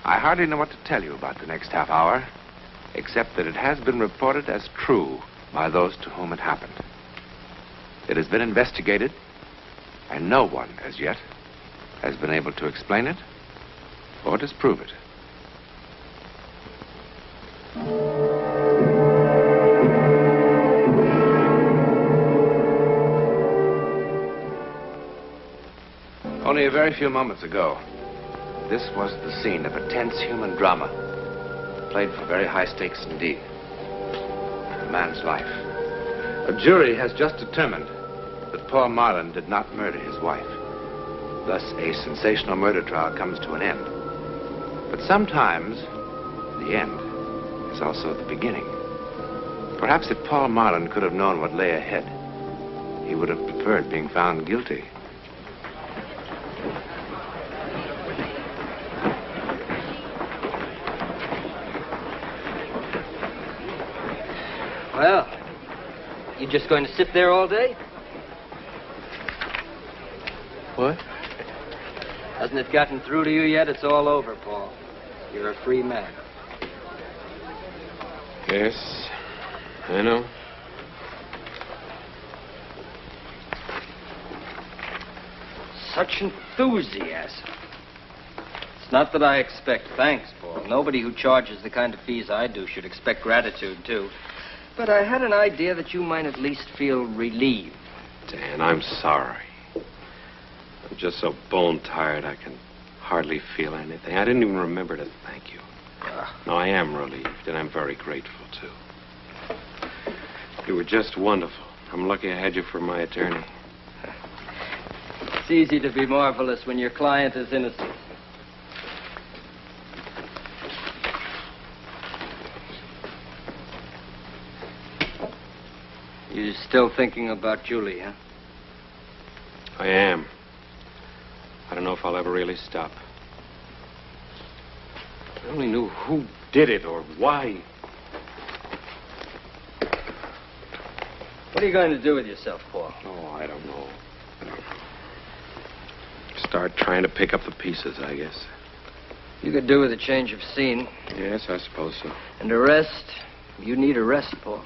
I hardly know what to tell you about the next half hour, except that it has been reported as true by those to whom it happened. It has been investigated, and no one, as yet, has been able to explain it or disprove it. Only a very few moments ago, this was the scene of a tense human drama, played for very high stakes indeed. A man's life. A jury has just determined that Paul Marlin did not murder his wife. Thus, a sensational murder trial comes to an end. But sometimes, the end is also the beginning. Perhaps if Paul Marlin could have known what lay ahead, he would have preferred being found guilty. Well, you just going to sit there all day? What? Hasn't it gotten through to you yet? It's all over, Paul. You're a free man. Yes, I know. Such enthusiasm. It's not that I expect thanks, Paul. Nobody who charges the kind of fees I do should expect gratitude, too. But I had an idea that you might at least feel relieved. Dan, I'm sorry. I'm just so bone-tired I can hardly feel anything. I didn't even remember to thank you. No, I am relieved, and I'm very grateful, too. You were just wonderful. I'm lucky I had you for my attorney. It's easy to be marvelous when your client is innocent. You're still thinking about Julie, huh? I am. I don't know if I'll ever really stop. If I only knew who did it or why. What are you going to do with yourself, Paul? Oh, I don't know. Start trying to pick up the pieces, I guess. You could do with a change of scene. Yes, I suppose so. And a rest. You need a rest, Paul.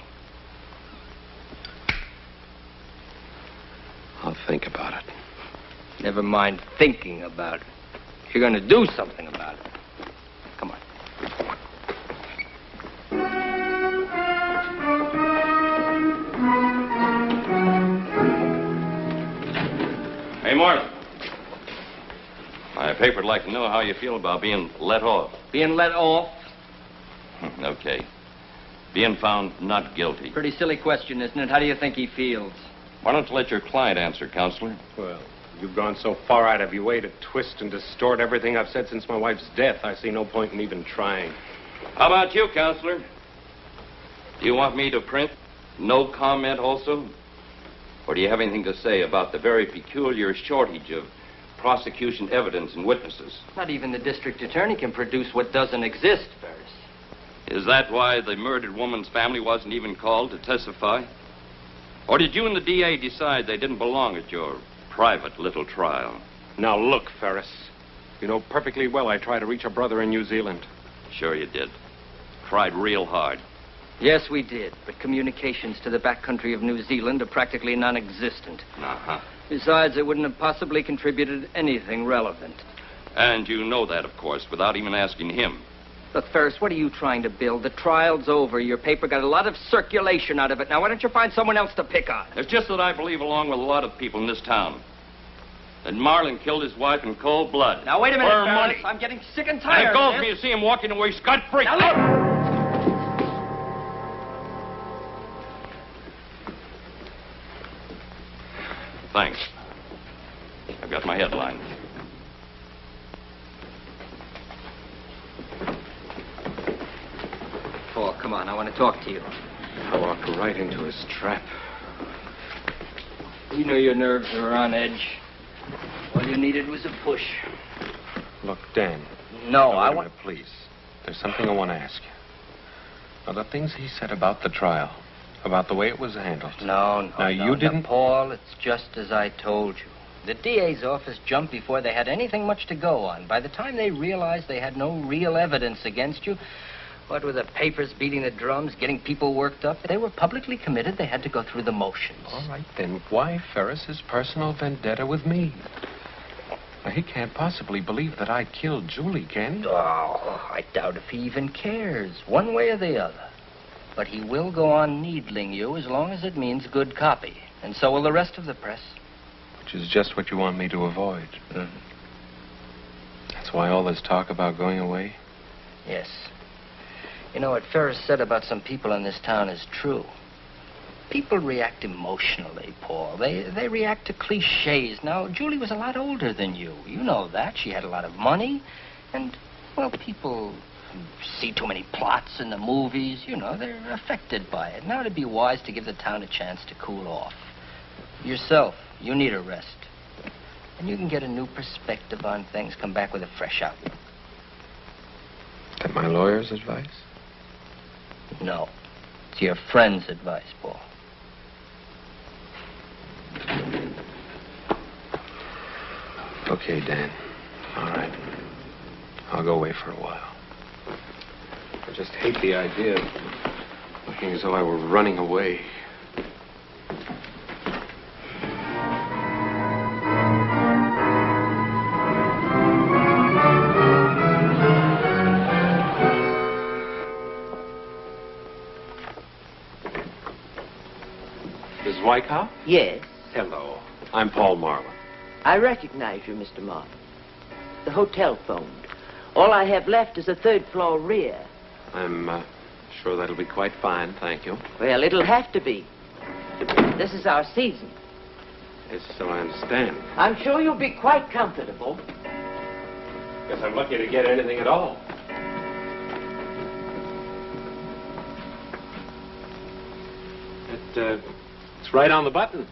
I'll think about it. Never mind thinking about it. You're going to do something about it. Come on. Hey, Mark. My paper'd like to know how you feel about being let off. Being let off? Okay. Being found not guilty. Pretty silly question, isn't it? How do you think he feels? Why don't you let your client answer, Counselor? Well, you've gone so far out of your way to twist and distort everything I've said since my wife's death, I see no point in even trying. How about you, Counselor? Do you want me to print no comment also? Or do you have anything to say about the very peculiar shortage of prosecution evidence and witnesses? Not even the district attorney can produce what doesn't exist, Ferris. Is that why the murdered woman's family wasn't even called to testify? Or did you and the DA decide they didn't belong at your private little trial? Now, look, Ferris. You know perfectly well I tried to reach a brother in New Zealand. Sure you did. Tried real hard. Yes, we did. But communications to the backcountry of New Zealand are practically non-existent. Uh-huh. Besides, it wouldn't have possibly contributed anything relevant. And you know that, of course, without even asking him. Look, Ferris, what are you trying to build? The trial's over. Your paper got a lot of circulation out of it. Now, why don't you find someone else to pick on? It's just that I believe, along with a lot of people in this town, that Marlin killed his wife in cold blood. Now, wait a minute, For Ferris. money. I'm getting sick and And tired it goes of me this. to see him walking away scot-free. Now, look! Thanks. I've got my headline. Paul, come on. I want to talk to you. I walked right into his trap. You know your nerves are on edge. All you needed was a push. Look, Dan. No, Now, I wait a want... minute, please. There's something I want to ask you. Now, the things he said about the trial, about the way it was handled. No. Now, you didn't... Paul, it's just as I told you. The DA's office jumped before they had anything much to go on. By the time they realized they had no real evidence against you, what with the papers beating the drums, getting people worked up, they were publicly committed. They had to go through the motions. All right, then why Ferris's personal vendetta with me? Now, he can't possibly believe that I killed Julie, can he? Oh, I doubt if he even cares, one way or the other. But he will go on needling you as long as it means good copy. And so will the rest of the press. Which is just what you want me to avoid. Mm-hmm. That's why all this talk about going away? Yes. You know, what Ferris said about some people in this town is true. People react emotionally, Paul. They react to cliches. Now, Julie was a lot older than you. You know that. She had a lot of money. And, well, people see too many plots in the movies. You know, they're affected by it. Now, it'd be wise to give the town a chance to cool off. Yourself, you need a rest. And you can get a new perspective on things, come back with a fresh outlook. Is that my lawyer's advice? No. It's your friend's advice, Paul. Okay, Dan. All right. I'll go away for a while. I just hate the idea of looking as though I were running away. Mrs. Wyckoff? Yes, Hello. I'm Paul Marlin. I recognize you, Mr. Martin. The hotel phoned. All I have left is a third-floor rear. I'm sure that'll be quite fine, thank you. Well, it'll have to be. This is our season. Yes, so I understand. I'm sure you'll be quite comfortable. Guess I'm lucky to get anything at all. It's right on the button.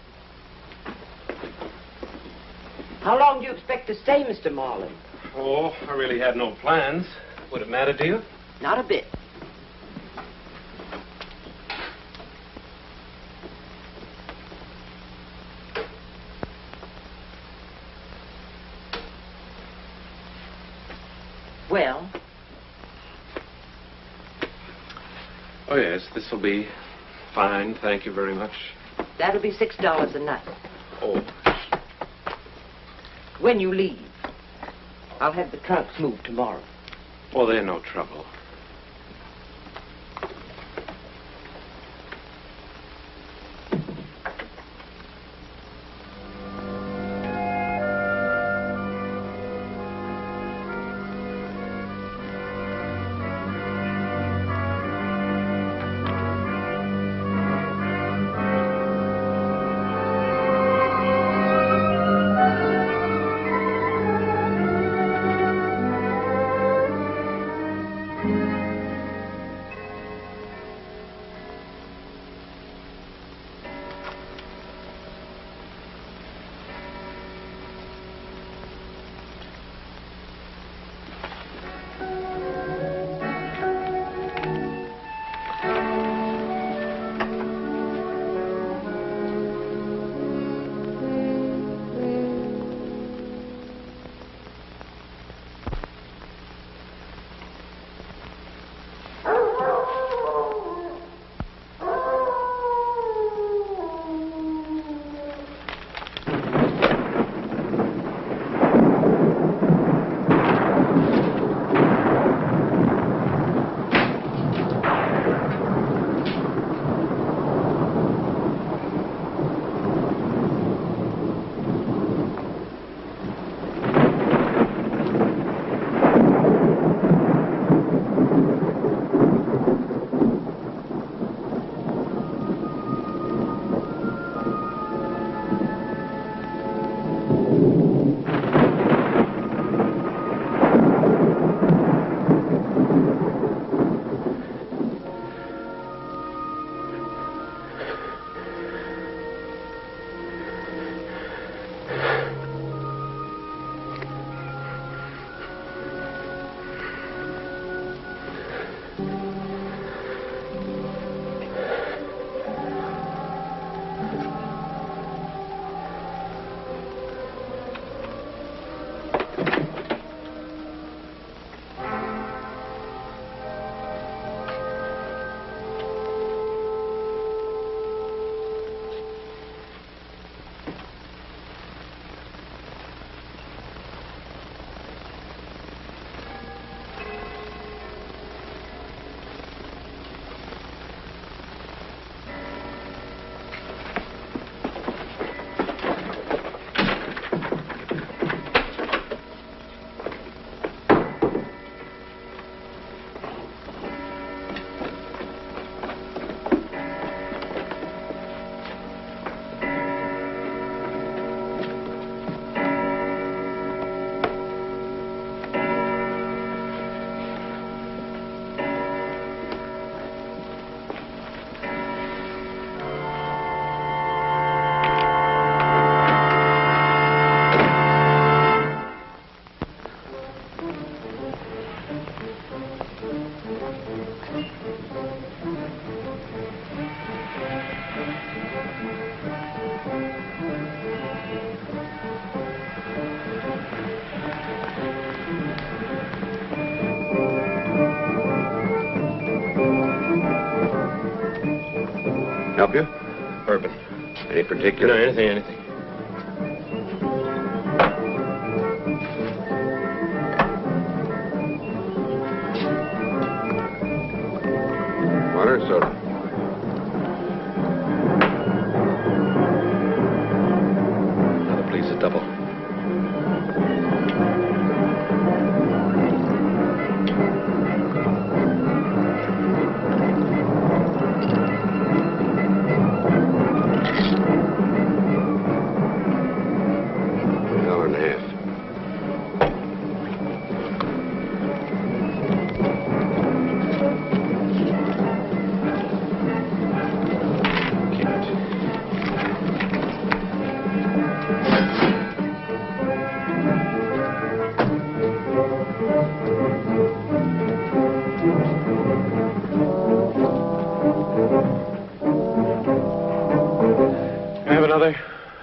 How long do you expect to stay, Mr. Marlin? Oh, I really had no plans. Would it matter to you? Not a bit. Well? Oh, yes, this will be fine. Thank you very much. That'll be $6 a night. Oh, When you leave, I'll have the trunks moved tomorrow. well, they're no trouble. Help you? Urban. Any particular? No, anything. Water or soda? Another, please, a double.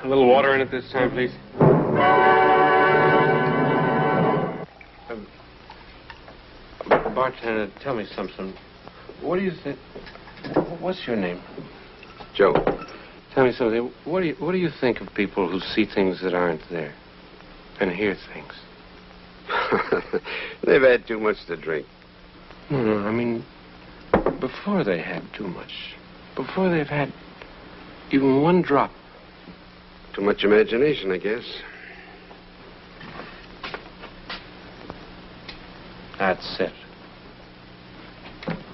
A little water in it this time, please. Bartender, tell me something. What do you think? What's your name? Joe. Tell me something. What do you think of people who see things that aren't there and hear things? They've had too much to drink. No, I mean, before they had too much. Before they've had even one drop. Too much imagination, I guess. That's it.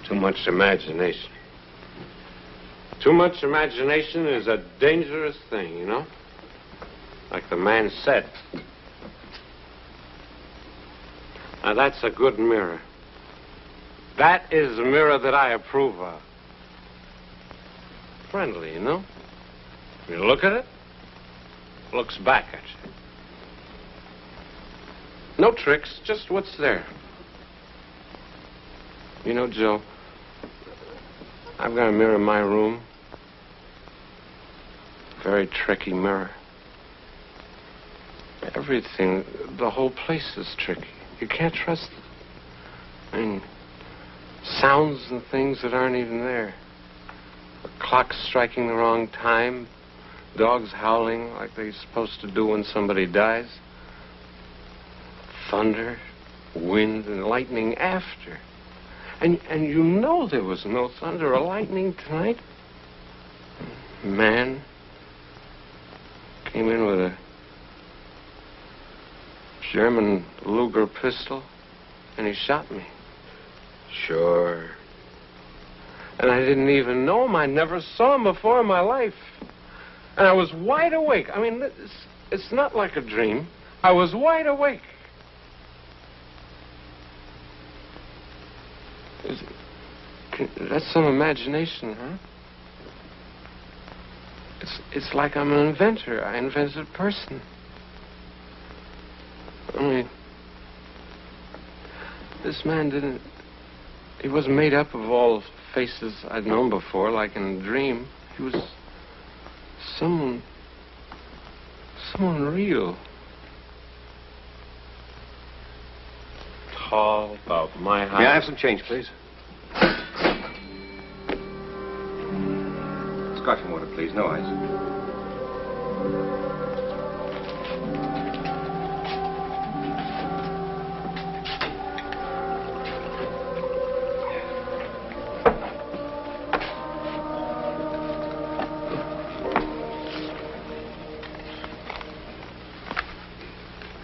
Too much imagination. Too much imagination is a dangerous thing, you know? Like the man said. Now, that's a good mirror. That is a mirror that I approve of. Friendly, you know? You look at it, looks back at you. No tricks, just what's there. You know, Joe, I've got a mirror in my room. Very tricky mirror. Everything, the whole place is tricky. You can't trust it. I mean, sounds and things that aren't even there. The clock striking the wrong time. Dogs howling like they're supposed to do when somebody dies. Thunder, wind, and lightning after. And you know there was no thunder or lightning tonight. Man came in with a German Luger pistol, and he shot me. Sure. And I didn't even know him. I never saw him before in my life. And I was wide awake. I mean, it's not like a dream. I was wide awake. That's some imagination, huh? It's like I'm an inventor. I invented a person. I mean, this man didn't... He wasn't made up of all faces I'd known before, like in a dream. He was someone real. Tall, about my height. May I have some change, please? Scotch and water, please. No ice.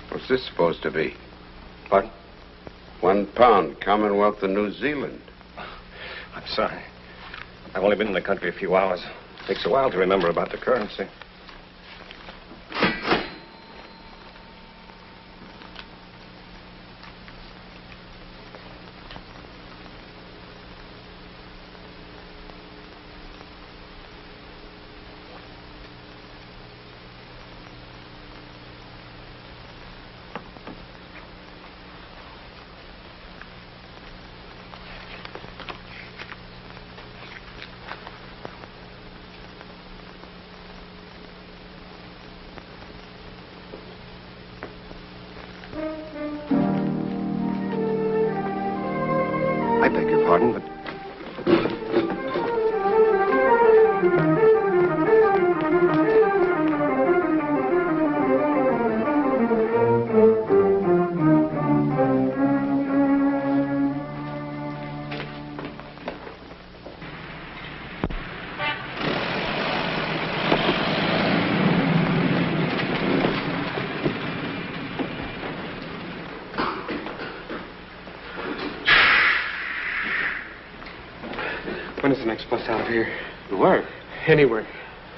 What's this supposed to be? Pardon? £1, Commonwealth of New Zealand. I'm sorry. I've only been in the country a few hours. Takes a while to remember about the currency. I beg your pardon, but... When is the next bus out of here? To where? Anywhere.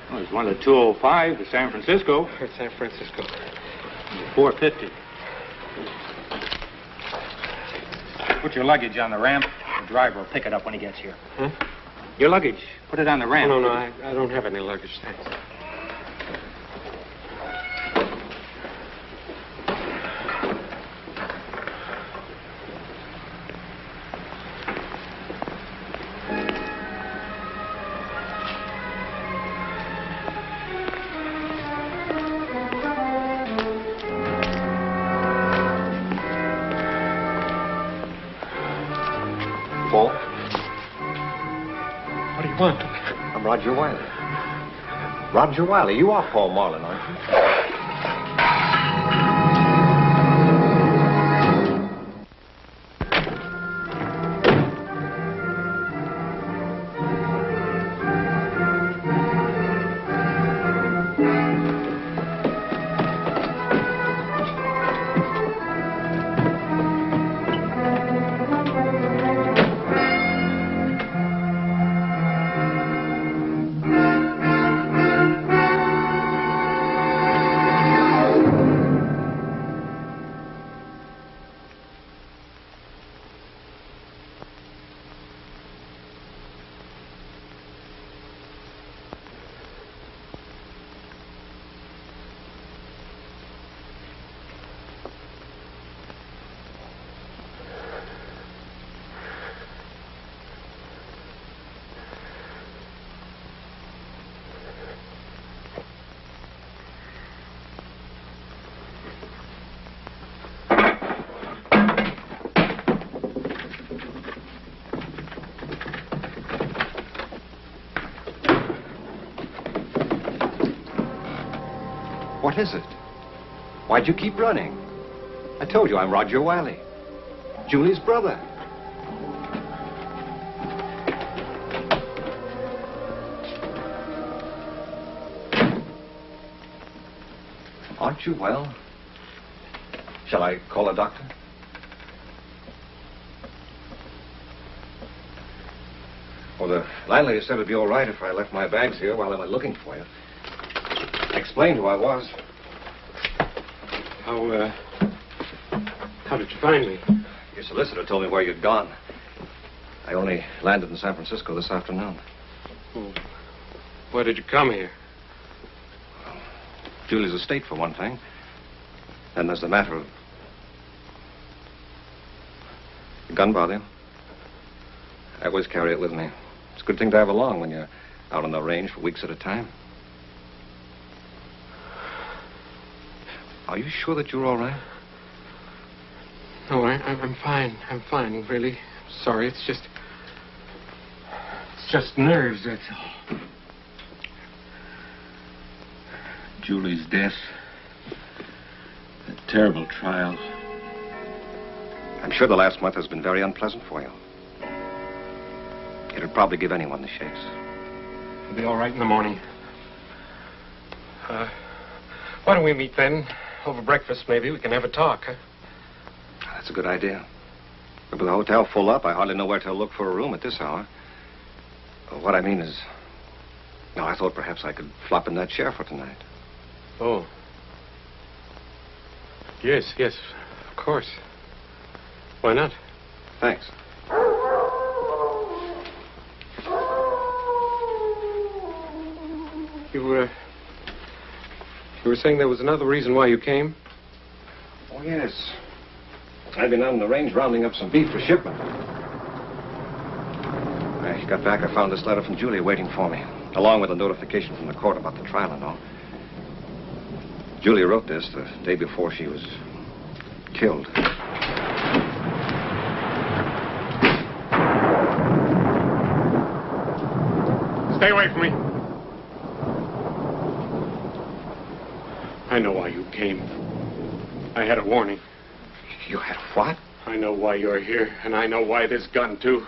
Well, there's one at 2:05 to San Francisco. Or San Francisco. 4:50. Put your luggage on the ramp. The driver will pick it up when he gets here. Huh? Your luggage. Put it on the ramp. No, I don't have any luggage, thanks. Paul? What do you want? I'm Roger Wiley. Roger Wiley, you are Paul Marlin, aren't you? What is it? Why'd you keep running? I told you I'm Roger Wiley, Julie's brother. Aren't you well? Shall I call a doctor? Well, the landlady said it'd be all right if I left my bags here while I went looking for you. I explained who I was. How did you find me? Your solicitor told me where you'd gone. I only landed in San Francisco this afternoon. Well, why did you come here? Julie's estate, for one thing. Then there's the matter of... The gun bother you? I always carry it with me. It's a good thing to have along when you're out on the range for weeks at a time. Are you sure that you're all right? No, I'm fine. I'm fine, really. Sorry, it's just nerves, that's all. Julie's death. A terrible trial. I'm sure the last month has been very unpleasant for you. It'd probably give anyone the shakes. I'll be all right in the morning. Why don't we meet then? Over breakfast, maybe. We can have a talk, huh? That's a good idea. But with the hotel full up, I hardly know where to look for a room at this hour. What I mean is... No, I thought perhaps I could flop in that chair for tonight. Oh. Yes, of course. Why not? Thanks. You were saying there was another reason why you came? Oh, yes. I've been out on the range rounding up some beef for shipment. When I got back, I found this letter from Julie waiting for me, along with a notification from the court about the trial and all. Julie wrote this the day before she was killed. Stay away from me. I know why you came. I had a warning. You had what? I know why you're here, and I know why this gun, too.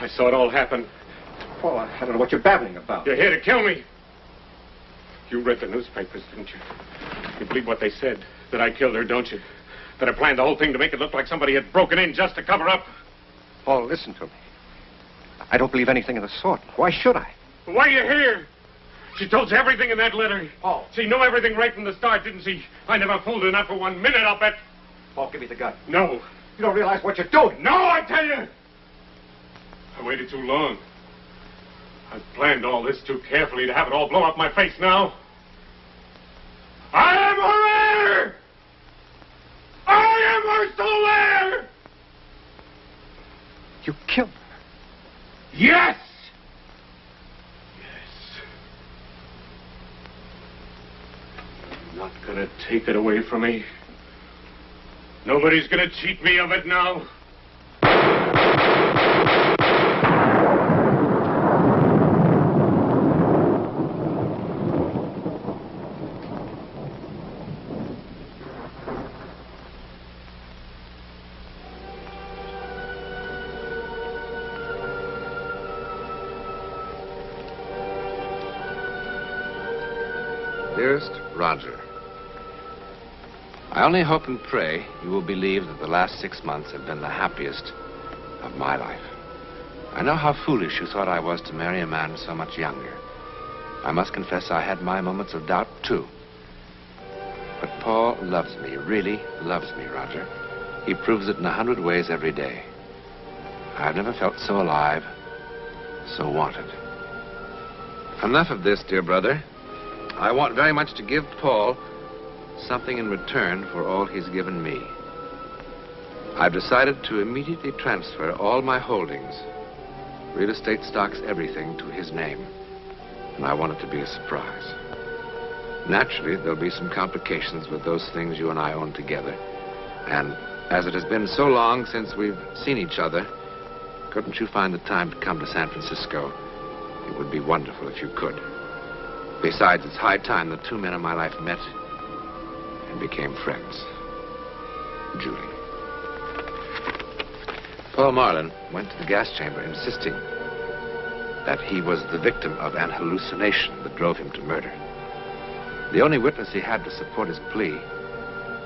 I saw it all happen. Paul, I don't know what you're babbling about. You're here to kill me. You read the newspapers, didn't you? You believe what they said, that I killed her, don't you? That I planned the whole thing to make it look like somebody had broken in just to cover up. Paul, listen to me. I don't believe anything of the sort. Why should I? Why are you here? She told you everything in that letter. Paul. She knew everything right from the start, didn't she? I never fooled her, not for 1 minute, I'll bet. Paul, give me the gun. No. You don't realize what you're doing. No, I tell you! I waited too long. I've planned all this too carefully to have it all blow up my face now. I am her heir! I am her sole heir! You killed her. Yes! Yes. You're not gonna take it away from me. Nobody's gonna cheat me of it now. Dearest Roger, I only hope and pray you will believe that the last 6 months have been the happiest of my life. I know how foolish you thought I was to marry a man so much younger. I must confess I had my moments of doubt, too. But Paul loves me, really loves me, Roger. He proves it in 100 ways every day. I've never felt so alive, so wanted. Enough of this, dear brother. I want very much to give Paul something in return for all he's given me. I've decided to immediately transfer all my holdings, real estate, stocks, everything, to his name. And I want it to be a surprise. Naturally, there'll be some complications with those things you and I own together. And as it has been so long since we've seen each other, couldn't you find the time to come to San Francisco? It would be wonderful if you could. Besides, it's high time the two men in my life met and became friends. Julie. Paul Marlin went to the gas chamber insisting that he was the victim of an hallucination that drove him to murder. The only witness he had to support his plea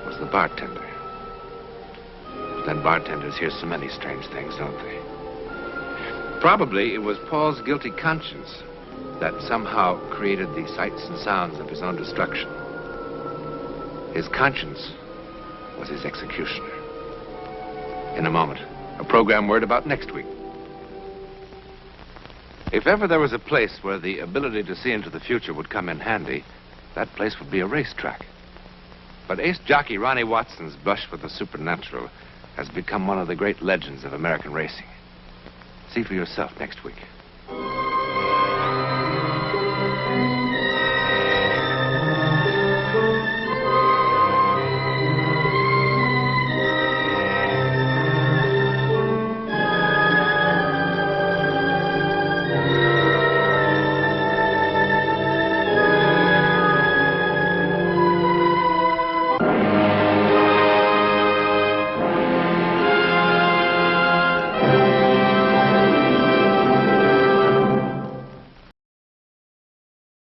was the bartender. But then bartenders hear so many strange things, don't they? Probably it was Paul's guilty conscience that somehow created the sights and sounds of his own destruction. His conscience was his executioner. In a moment, a program word about next week. If ever there was a place where the ability to see into the future would come in handy, that place would be a racetrack. But ace jockey Ronnie Watson's brush with the supernatural has become one of the great legends of American racing. See for yourself next week.